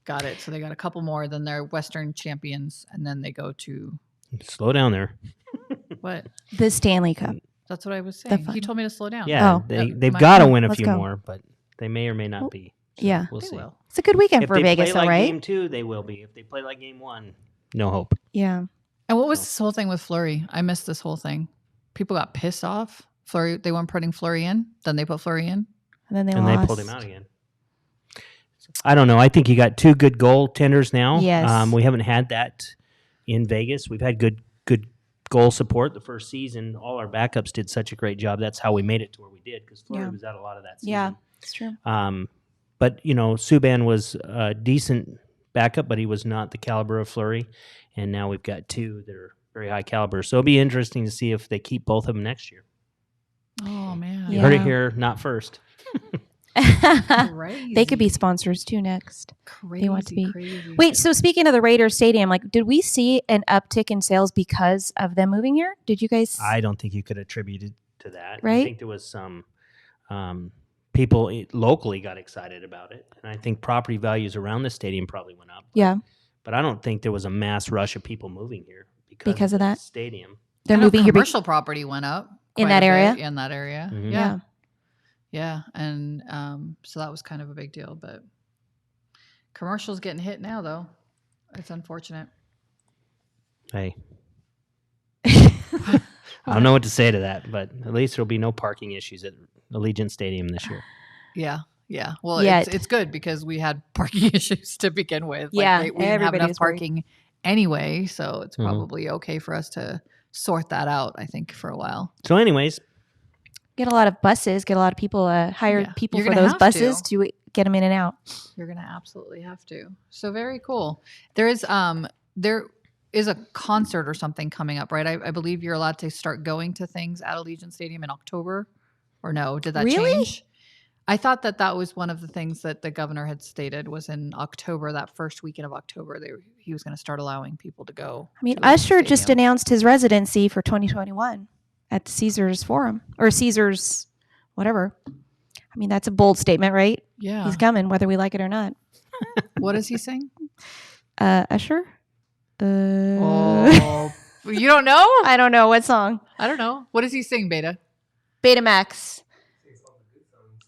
Got it. So they got a couple more than their Western champions, and then they go to
slow down there.
what?
The Stanley Cup.
That's what I was saying.
fun-
He told me to slow down.
Yeah,
Oh.
they've
my-
got to win a
let's
few
go.
more, but they may or may not
Oh.
be.
Yeah.
we'll
They
see.
will.
It's a good weekend
If
for
they
Vegas,
play
though,
like
right?
game 2, they will be. If they play like game 1, no hope.
Yeah.
And what was this whole thing with Fleury? I missed this whole thing. People got pissed off. Fleury, they weren't putting Fleury in. Then they put Fleury in.
And then they
And
lost.
they pulled him out again. I don't know. I think you got 2 good goaltenders now.
Yes.
We haven't had that in Vegas. We've had good goal support the first season. All our backups did such a great job. That's how we made it to where we did because Fleury
Yeah.
was out a lot of that season.
Yeah, it's true.
But, Subban was a decent backup, but he was not the caliber of Fleury. And now we've got 2 that are very high caliber. So it'll be interesting to see if they keep both of them next year.
Oh, man.
You heard it
Yeah.
here, not first.
Crazy.
They could be sponsors too next.
crazy.
They want to be.
Crazy.
Wait, so speaking of the Raiders Stadium, like, did we see an uptick in sales because of them moving here? Did you guys?
I don't think you could attribute it to that. I
Right?
think there was some people locally got excited about it. And I think property values around the stadium probably went up.
Yeah,
But I don't think there was a mass rush of people moving here
Because of
the
that?
stadium.
they're
I know
moving here.
commercial property went up
In
quite
that
a
area?
bit in that area.
Mhm.
Yeah. Yeah. And so that was kind of a big deal. But commercial's getting hit now, though. It's unfortunate.
Hey. I don't know what to say to that, but at least there'll be no parking issues at Allegiant Stadium this year.
Yeah. Yeah. Well,
Yet.
it's good because we had parking issues to begin with.
Yeah,
we didn't have
everybody
enough
was worried.
parking anyway. So it's
Mhm.
probably okay for us to sort that out, I think, for a while.
So anyways,
Get a lot of buses. Get a lot of people. Hire
Yeah.
people
You're
for
gonna
those
have
buses to get them in and out.
You're going to absolutely have to. So very cool. There is a concert or something coming up, right? I believe you're allowed to start going to things at Allegiant Stadium in October. Or no, did that
Really?
change? I thought that was one of the things that the governor had stated was in October, that first weekend of October, he was going to start allowing people to go.
I mean,
to the
Usher just
stadium.
announced his residency for 2021 at the Caesars Forum or Caesars, whatever. I mean, that's a bold statement, right?
Yeah.
He's coming, whether we like it or not.
What does he sing?
Usher.
Oh, you don't know?
I don't know what song.
I don't know. What does he sing, Beta?
Betamax.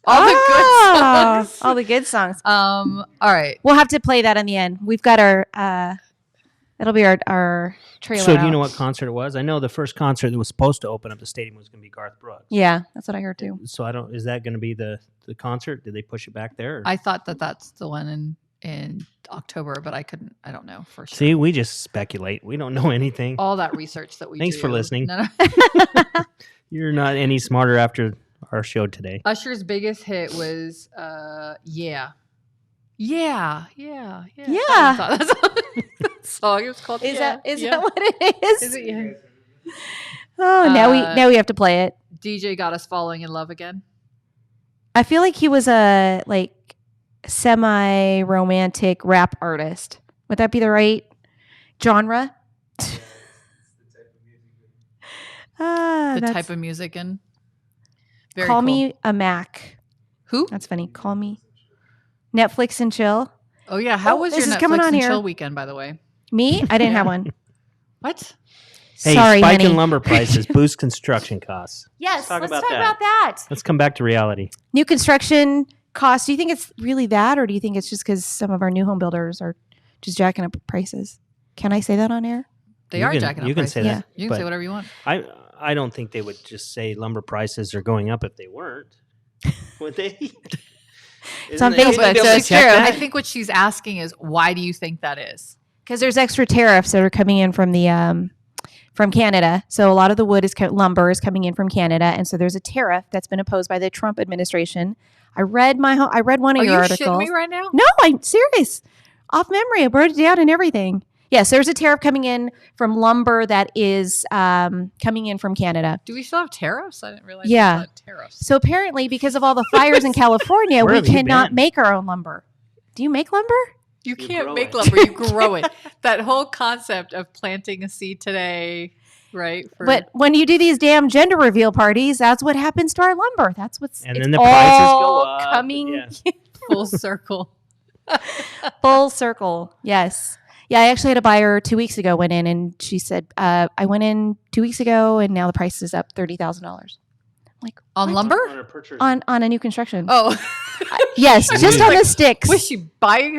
All the good songs.
All the good songs.
All right.
We'll have to play that in the end. We've got our. It'll be our trailer.
so do you know
out.
what concert it was? I know the first concert that was supposed to open up the stadium was going to be Garth Brooks.
Yeah, that's what I heard too.
So is that going to be the concert? Did they push it back there? or-
I thought that's the one in October, but I don't know for sure.
See, we just speculate. We don't know anything.
All that research that we
Thanks
do.
for listening.
No.
You're not any smarter after our show today.
Usher's biggest hit was Yeah. Yeah.
Yeah.
That's what that song. It was called
Is
Yeah.
that what it is?
Is it Yeah?
Oh, now we have to play it.
DJ got us falling in love again.
I feel like he was a semi-romantic rap artist. Would that be the right genre?
The
That's-
type of music and very
Call
cool.
me a Mac.
Who?
That's funny. Call me Netflix and chill.
Oh yeah. How
Oh,
was
this
your
is
Netflix
coming on
and
here.
chill weekend, by the way?
Me? I didn't have
Yeah.
one.
What?
Hey,
Sorry,
spike
honey.
in lumber prices boost construction costs.
Yes,
Let's
let's
talk
talk
about
about that.
Let's come back to reality.
New construction costs. Do you think it's really that, or do you think it's just because some of our new home builders are just jacking up prices? Can I say that on air?
They
You
are
can-
jacking up
you can
prices.
say
that,
You can
but-
say whatever you want.
I don't think they would just say lumber prices are going up if they weren't. Would they?
It's on
Isn't it-
Facebook,
isn't it
so
able to
it's
check
true.
that?
I think what she's asking is, why do you think that is?
Because there's extra tariffs that are coming in from the from Canada. So a lot of the wood lumber is coming in from Canada, and so there's a tariff that's been imposed by the Trump administration. I read one of
Are
your
you
articles.
shitting me right now?
No, I'm serious. Off memory, I wrote it down and everything. Yes, there's a tariff coming in from lumber that is coming in from Canada.
Do we still have tariffs? I didn't realize
Yeah.
we still had tariffs.
So apparently, because of all the fires in California,
Where
we
have you
cannot
been?
make our own lumber. Do you make lumber?
You
You
can't
grow
make
it.
lumber, you grow it. That whole concept of planting a seed today, right?
But when you do these damn gender reveal parties, that's what happens to our lumber. That's what's
And
it's
then the prices go
all
up.
coming
Yeah.
full circle.
full circle. Yes. Yeah, I actually had a buyer 2 weeks ago went in and she said, I went in 2 weeks ago and now the price is up $30,000. Like
On
what?
lumber?
On a purchase-
on a new construction.
Oh.
Yes, just on the sticks.
Was she buying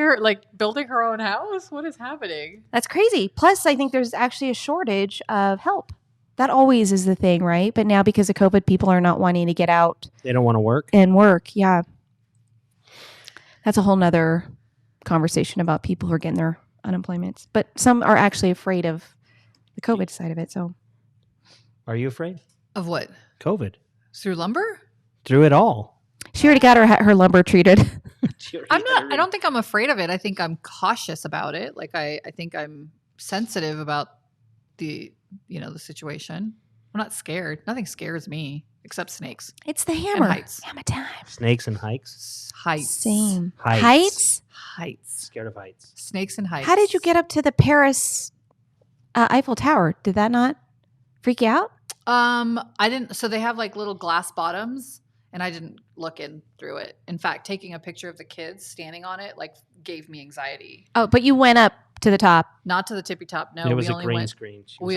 building her own house? What is happening?
That's crazy. Plus, I think there's actually a shortage of help. That always is the thing, right? But now because of COVID, people are not wanting to get out.
They don't want to work.
And work, yeah. That's a whole nother conversation about people who are getting their unemployments. But some are actually afraid of the COVID side of it. So,
are you afraid
of what?
COVID.
Through lumber?
Through it all.
She already got her lumber treated.
I don't think I'm afraid of it. I think I'm cautious about it. Like I think I'm sensitive about the situation. I'm not scared. Nothing scares me except snakes.
It's the hammer.
And heights.
Hammer time.
Snakes and hikes.
Heights.
Same.
Heights.
Heights.
Scared of heights.
Snakes and heights.
How did you get up to the Paris Eiffel Tower? Did that not freak you out?
I didn't. So they have like little glass bottoms, and I didn't look in through it. In fact, taking a picture of the kids standing on it gave me anxiety.
Oh, but you went up to the top.
Not to the tippy top. No,
it was
we
a
only
green
went.
screen.
We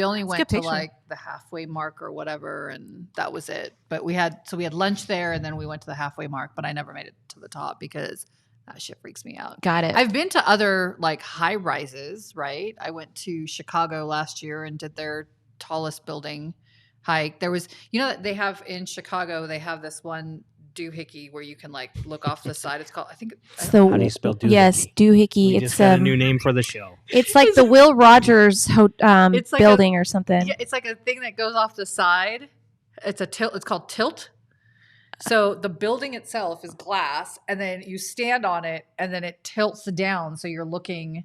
only went to like the halfway mark or whatever, and that was it. But we had lunch there, and then we went to the halfway mark. But I never made it to the top because that shit freaks me out.
Got it.
I've been to other like high rises, right? I went to Chicago last year and did their tallest building hike. There was, they have in Chicago, they have this one Doohickey where you can like look off the side. It's called,
how do you spell Doohickey?
Yes, Doohickey.
We just got a new name for the show.
It's like the Will Rogers building or something.
Yeah, it's like a thing that goes off the side. It's a tilt. It's called tilt. So the building itself is glass, and then you stand on it, and then it tilts down, so you're looking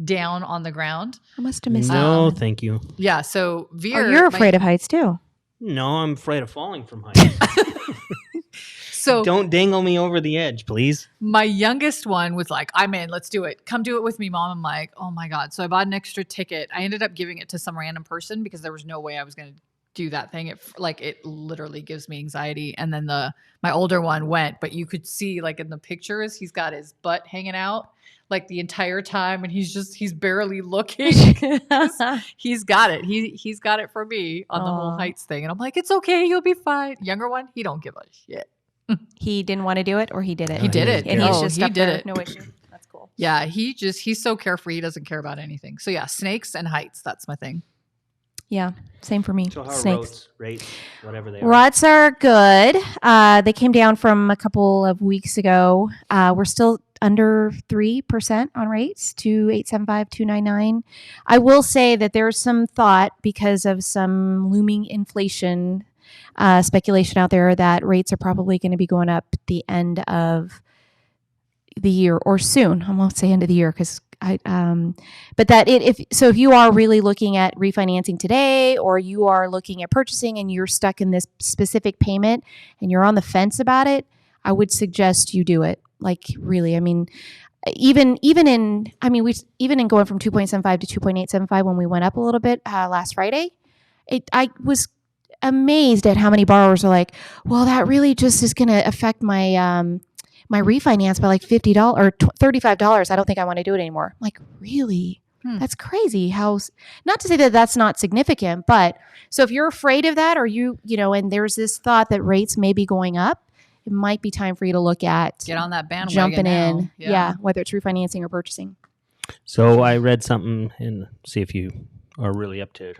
down on the ground.
I must have missed
No,
that.
thank you.
Yeah, so Veer...
Oh, you're afraid of heights, too.
No, I'm afraid of falling from heights.
So
don't dangle me over the edge, please.
My youngest one was like, I'm in, let's do it. Come do it with me, Mom. I'm like, oh my God. So I bought an extra ticket. I ended up giving it to some random person because there was no way I was going to do that thing. It literally gives me anxiety. And then my older one went, but you could see like in the pictures, he's got his butt hanging out like the entire time, and he's barely looking. He's got it. He's got it for me on the whole heights thing. And I'm like, it's okay, you'll be fine. Younger one, he don't give a shit.
He didn't want to do it, or he did it?
He did it.
And he's just
he
up
did
there.
it.
No issue. That's cool.
Yeah, he's so carefree. He doesn't care about anything. So yeah, snakes and heights. That's my thing.
Yeah, same for me.
So how are
Snakes.
rates, whatever they are?
Rots are good. They came down from a couple of weeks ago. We're still under 3% on rates to 875-299. I will say that there's some thought because of some looming inflation speculation out there that rates are probably going to be going up at the end of the year or soon. I won't say end of the year because but that if you are really looking at refinancing today, or you are looking at purchasing and you're stuck in this specific payment and you're on the fence about it, I would suggest you do it. Like really, I mean, even in going from 2.75 to 2.875 when we went up a little bit last Friday, I was amazed at how many borrowers are like, well, that really just is going to affect my my refinance by like $50 or $35. I don't think I want to do it anymore. I'm like, really? That's crazy. Not to say that that's not significant, but so if you're afraid of that, or and there's this thought that rates may be going up, it might be time for you to look at
get on that bandwagon,
jumping
now.
in. Yeah, whether it's refinancing or purchasing.
So I read something, and see if you are really up to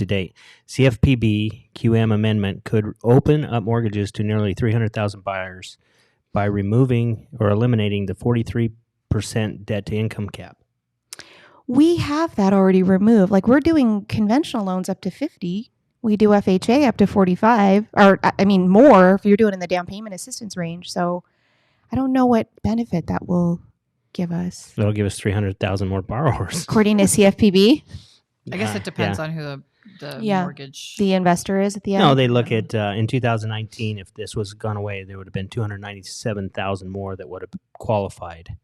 date. CFPB QM amendment could open up mortgages to nearly 300,000 buyers by removing or eliminating the 43% debt to income cap.
We have that already removed. Like, we're doing conventional loans up to 50. We do FHA up to 45, or I mean more if you're doing in the down payment assistance range. So I don't know what benefit that will give us.
That'll give us 300,000 more borrowers.
According to CFPB?
I guess it depends on who the mortgage.
The investor is at the end.
No, they look at in 2019, if this was gone away, there would have been 297,000 more that would have qualified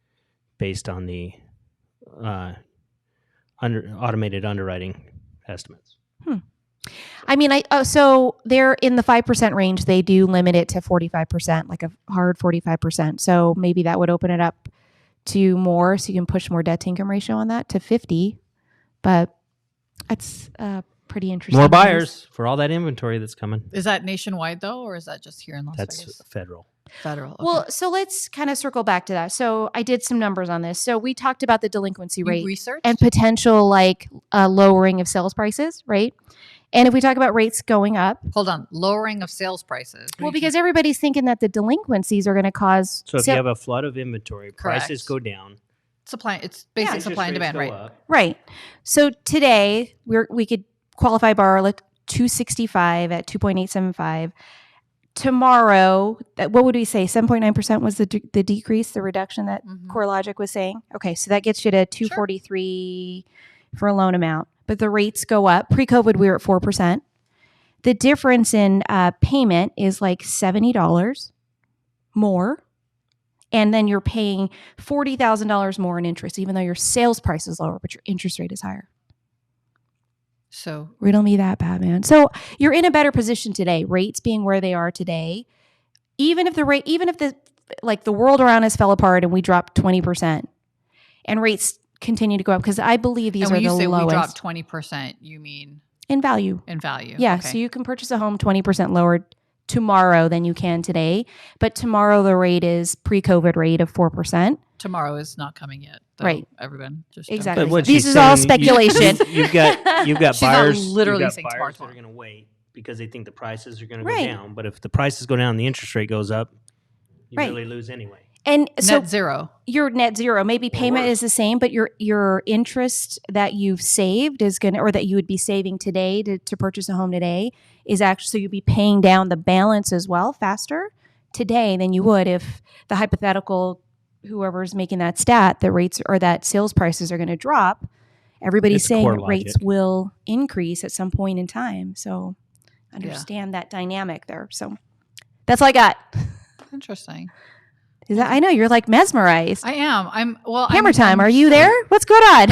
based on the automated underwriting estimates.
I mean, so they're in the 5% range. They do limit it to 45%, like a hard 45%. So maybe that would open it up to more, so you can push more debt to income ratio on that to 50. But that's pretty interesting.
More buyers for all that inventory that's coming.
Is that nationwide though, or is that just here in Las Vegas?
That's federal.
Federal. Okay.
Well, so let's kind of circle back to that. So I did some numbers on this. So we talked about the delinquency
You
rate
researched?
and potential lowering of sales prices, right? And if we talk about rates going up,
Hold on. Lowering of sales prices.
well, because everybody's thinking that the delinquencies are going to cause
So if you have a flood of inventory, prices go down.
supply, it's basic supply and demand, right?
Up.
right. So today we could qualify borrower like 265 at 2.875. Tomorrow, what would we say? 7.9% was the decrease, the reduction that CoreLogic was saying. Okay, so that gets you to 243 for a loan amount. But the rates go up. Pre-COVID, we were at 4%. The difference in payment is like $70 more. And then you're paying $40,000 more in interest, even though your sales price is lower, but your interest rate is higher.
So
Riddle me that, Batman. So you're in a better position today. Rates being where they are today, even if the world around us fell apart and we dropped 20%, and rates continue to go up, because I believe these are the lowest.
And when you say we dropped 20%, you mean
in value?
In value,
yeah.
Okay.
So you can purchase a home 20% lower tomorrow than you can today, but tomorrow the rate is pre-COVID rate of 4%.
Tomorrow is not coming yet, though.
Right.
Everyone just
Exactly.
But
This is all speculation.
You've got
She's not
buyers.
literally
you've got
saying
buyers that
tomorrow.
are going to wait because they think the prices are going to
Right.
go down. But if the prices go down, the interest rate goes up. You
Right.
really lose anyway.
And so
net zero.
you're net zero. Maybe payment
worse.
is the same, but your interest that you've saved is going to, or that you would be saving today to purchase a home today, is actually, so you'd be paying down the balance as well faster today than you would if the hypothetical, whoever's making that stat, that rates or that sales prices are going to drop. Everybody's
It's
saying
core
that rates
logic.
will increase at some point in time. So understand that dynamic there. So that's all I got.
Interesting.
Is that, I know you're like mesmerized.
I am.
Hammer time. Are you there? What's going on?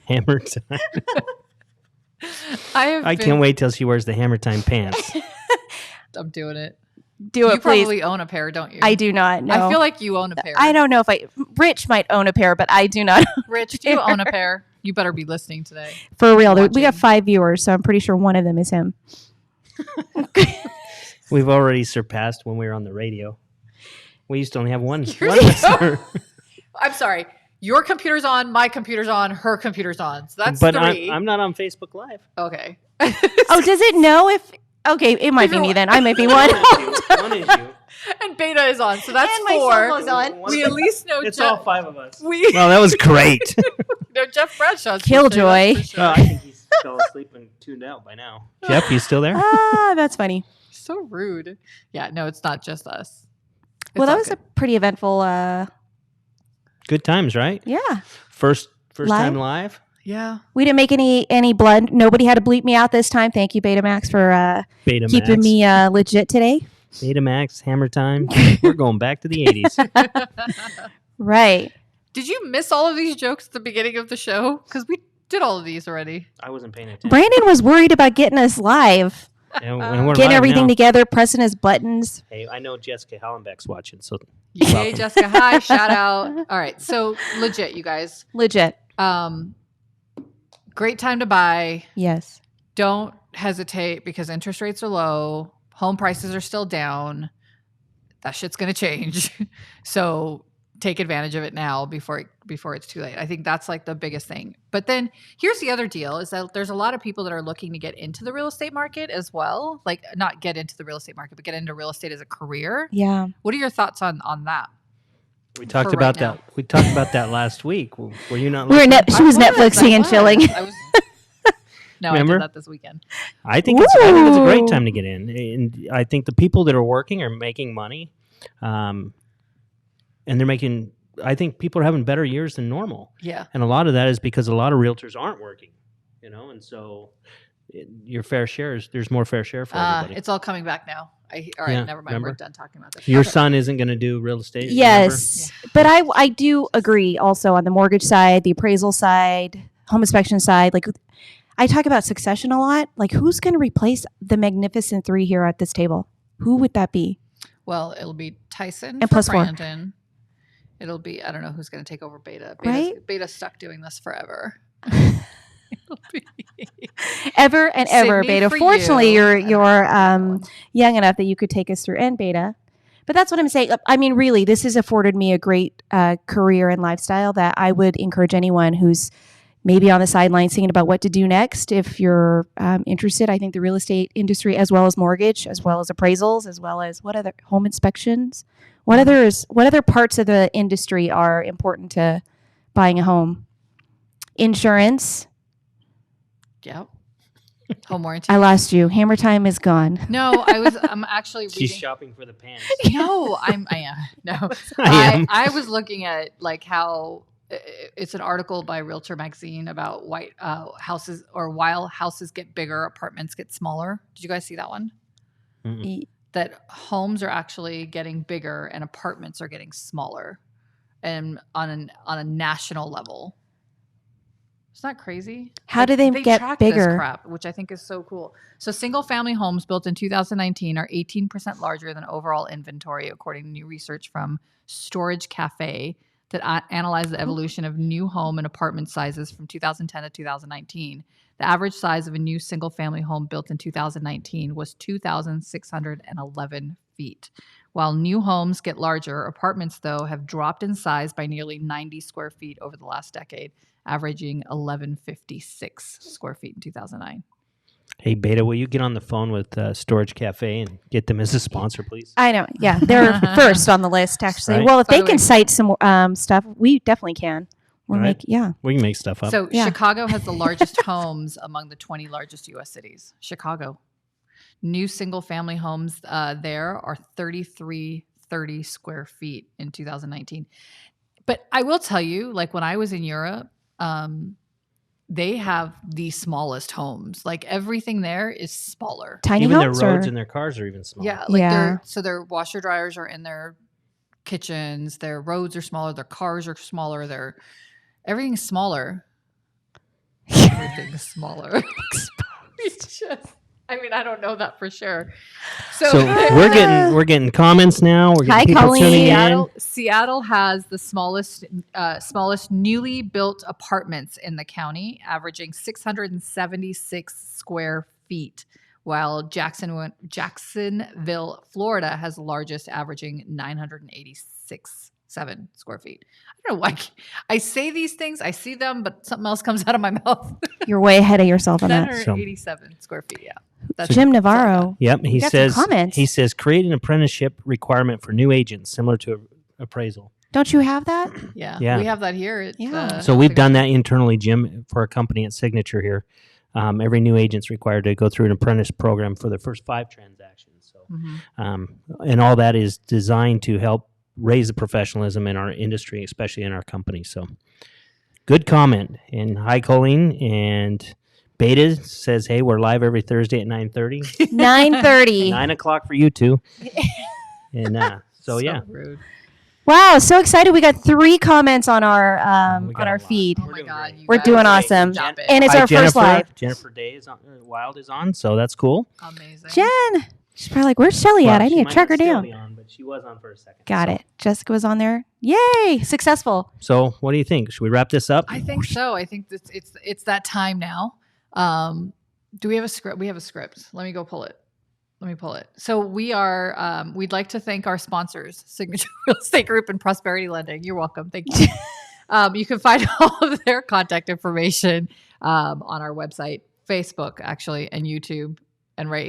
Hammer time.
I
can't wait till she wears the hammer time pants.
I'm doing it.
Do it,
You
please.
probably own a pair, don't you?
I do not know.
I feel like you own a pair.
I don't know if Rich might own a pair, but I do not.
Rich, do you own a pair? You better be listening today.
For real. We
Watching.
got 5 viewers, so I'm pretty sure one of them is him.
We've already surpassed when we were on the radio. We used to only have one
You're
listener.
I'm sorry. Your computer's on, my computer's on, her computer's on. So that's
But
3.
I'm not on Facebook Live.
Okay.
Oh, does it know if... Okay, it might be me then. I might be one.
One is you.
And Beta is on, so that's
And my
4.
cell phone's on.
We at least know
It's
Jeff.
all 5 of us.
We
Well, that was great.
know Jeff Bradshaw's
Killjoy.
for sure.
Well, I think he's fell asleep and tuned out by now. Jeff, you still there?
That's funny.
So rude. Yeah, no, it's not just us.
Well,
It's
that
all
was
good.
a pretty eventful...
Good times, right?
yeah.
First
Live?
time live.
Yeah.
We didn't make any blood. Nobody had to bleep me out this time. Thank you, Betamax, for
Betamax.
keeping me legit today.
Betamax, Hammer Time. We're going back to the 80s.
Right.
Did you miss all of these jokes at the beginning of the show? Because we did all of these already.
I wasn't paying attention.
Brandon was worried about getting us live.
And we're
Getting
live
everything
now.
together, pressing his buttons.
Hey, I know Jessica Hallenbeck's watching, so
Yay,
welcome.
Jessica. Hi, shout out. All right. So legit, you guys.
Legit.
Great time to buy.
Yes.
Don't hesitate because interest rates are low. Home prices are still down. That shit's going to change. So take advantage of it now before it's too late. I think that's like the biggest thing. But then here's the other deal is that there's a lot of people that are looking to get into the real estate market as well. Like not get into the real estate market, but get into real estate as a career.
Yeah.
What are your thoughts on that?
We talked
For
about
right now.
that. We talked about that last week. Were you not?
We were
listening?
she was
I
Netflixing and
I
chilling.
I was, no,
Remember?
I did that this weekend.
I think it's a great
Woo!
time to get in, and I think the people that are working are making money, and they're making. I think people are having better years than normal,
Yeah.
and a lot of that is because a lot of realtors aren't working, and so your fair share is there's more fair share for everybody.
It's all coming back now. All right,
Yeah,
never mind.
remember?
We're done talking about this.
Your
Okay.
son isn't going to do real estate.
Yes. But I do agree also on the mortgage side, the appraisal side, home inspection side. Like I talk about succession a lot. Like who's going to replace the magnificent 3 here at this table? Who would that be?
Well, it'll be Tyson
And
for
plus 4.
Brandon. It'll be I don't know who's going to take over Beta.
Right?
Beta's stuck doing this forever. It'll be
Ever and ever,
Sydney
Beta.
for
Fortunately,
you.
you're
I don't know that one.
young enough that you could take us through and Beta. But that's what I'm saying. I mean, really, this has afforded me a great career and lifestyle that I would encourage anyone who's maybe on the sidelines thinking about what to do next. If you're interested, I think the real estate industry, as well as mortgage, as well as appraisals, as well as what other home inspections, what other parts of the industry are important to buying a home? Insurance.
Yep. Home warranty.
I lost you. Hammer time is gone.
No, I'm actually reading.
She's shopping for the pants.
No, I am. No,
I am.
I was looking at like how it's an article by Realtor Magazine about white houses, or while houses get bigger, apartments get smaller. Did you guys see that one?
Mm-mm.
That homes are actually getting bigger and apartments are getting smaller, and on a national level. It's not crazy.
How do they get
track
bigger?
This crap, which I think is so cool. So single-family homes built in 2019 are 18% larger than overall inventory, according to new research from Storage Cafe that analyzed the evolution of new home and apartment sizes from 2010 to 2019. The average size of a new single-family home built in 2019 was 2,611 feet. While new homes get larger, apartments, though, have dropped in size by nearly 90 square feet over the last decade, averaging 1,156 square feet in 2009.
Hey, Beta, will you get on the phone with Storage Cafe and get them as a sponsor, please?
I know. Yeah, they're first on the list, actually.
Right.
Well, if
By
they
the
can
way-
cite some stuff, we definitely can.
Right.
Yeah.
We can make stuff up.
So
Yeah.
Chicago has the largest homes among the 20 largest U.S. cities. Chicago. New single-family homes there are 3,330 square feet in 2019. But I will tell you, like when I was in Europe, they have the smallest homes. Like everything there is smaller.
Tiny
even their
homes
roads
or
and their cars are even smaller.
Yeah, like
Yeah.
their washer dryers are in their kitchens. Their roads are smaller. Their cars are smaller. Everything's smaller. Everything's smaller. It's just, I mean, I don't know that for sure.
So we're getting comments now. We're
Hi,
getting people
Colleen.
tuning in.
Seattle has the smallest newly built apartments in the county, averaging 676 square feet, while Jacksonville, Florida, has the largest, averaging 986.7 square feet. I don't know why I say these things. I see them, but something else comes out of my mouth.
You're way ahead of yourself on that.
987 square feet. Yeah, that's
Jim Navarro.
Yep, he
got some
says.
comments.
He says create an apprenticeship requirement for new agents, similar to appraisal.
Don't you have that?
Yeah,
Yeah.
we have that here. At,
Yeah.
So we've done that internally, Jim, for a company at Signature here. Every new agent's required to go through an apprentice program for their first 5 transactions. So, and all that is designed to help raise the professionalism in our industry, especially in our company. So, good comment. And hi, Colleen. And Beta says, "Hey, we're live every Thursday at 9:30,
9:30.
9 o'clock for you two." And so yeah,
rude.
Wow, so excited! We got 3 comments on our
We got
on
a
our
lot.
feed.
Oh
We're
my
doing
God,
great.
you
We're
guys
doing
are
awesome.
stop it.
And it's
Hi,
our first
Jennifer.
live.
Jennifer Day is on. Wild is on, so that's cool.
Amazing.
Jen, she's probably like, "Where's Shelly at? I
She
need to
might
track her
not still
down."
be on, but she was on for a second.
Got
so.
it. Jessica was on there. Yay! Successful.
So, what do you think? Should we wrap this up?
I think so. I think it's that time now. Do we have a script? We have a script. Let me go pull it. Let me pull it. So we are, we'd like to thank our sponsors, Signature Real Estate Group and Prosperity Lending. You're welcome. Thank you. You can find all of their contact information on our website, Facebook, actually, and YouTube, and right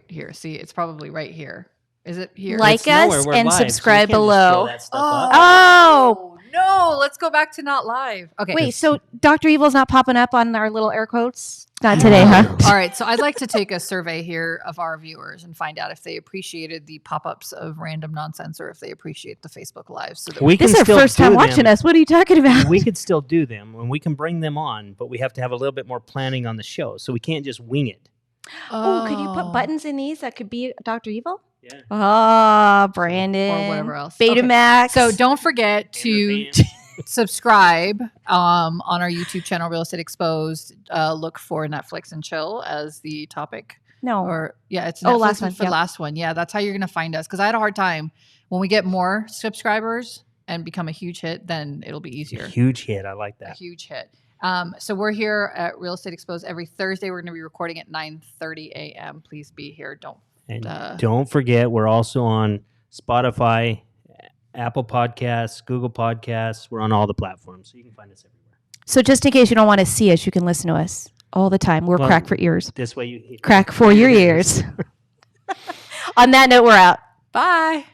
here. See, it's probably right here. Is it here?
Like
It's nowhere.
us
We're
and
live, so you
subscribe
can't just
below.
throw that stuff up.
Oh.
No, let's go back to not live. Okay.
Wait, so Dr. Evil's not popping up on our little air quotes? Not today, huh?
All right. So I'd like to take a survey here of our viewers and find out if they appreciated the pop-ups of random nonsense or if they appreciate the Facebook Live. So that
We
This
can
is our
still
first time
do
watching
them.
us. What are you talking about?
We could still do them, and we can bring them on, but we have to have a little bit more planning on the show, so we can't just wing it.
Oh, could you put buttons in these that could be Dr. Evil?
Yeah.
Oh, Brandon.
or whatever else?
Betamax.
Okay. So don't forget to subscribe on our YouTube channel, Real Estate Exposed. Look for Netflix and Chill as the topic.
No.
Or yeah, it's Netflix
last one,
for
yep.
last one. Yeah, that's how you're gonna find us. Because I had a hard time when we get more subscribers and become a huge hit, then it'll be easier.
Huge hit. I like
A
that.
huge hit. So we're here at Real Estate Exposed every Thursday. We're going to be recording at 9:30 a.m. Please be here.
And don't forget, we're also on Spotify, Apple Podcasts, Google Podcasts. We're on all the platforms, so you can find us everywhere.
So just in case you don't want to see us, you can listen to us all the time. We're crack for ears.
This way you
crack for your ears. On that note, we're out.
Bye.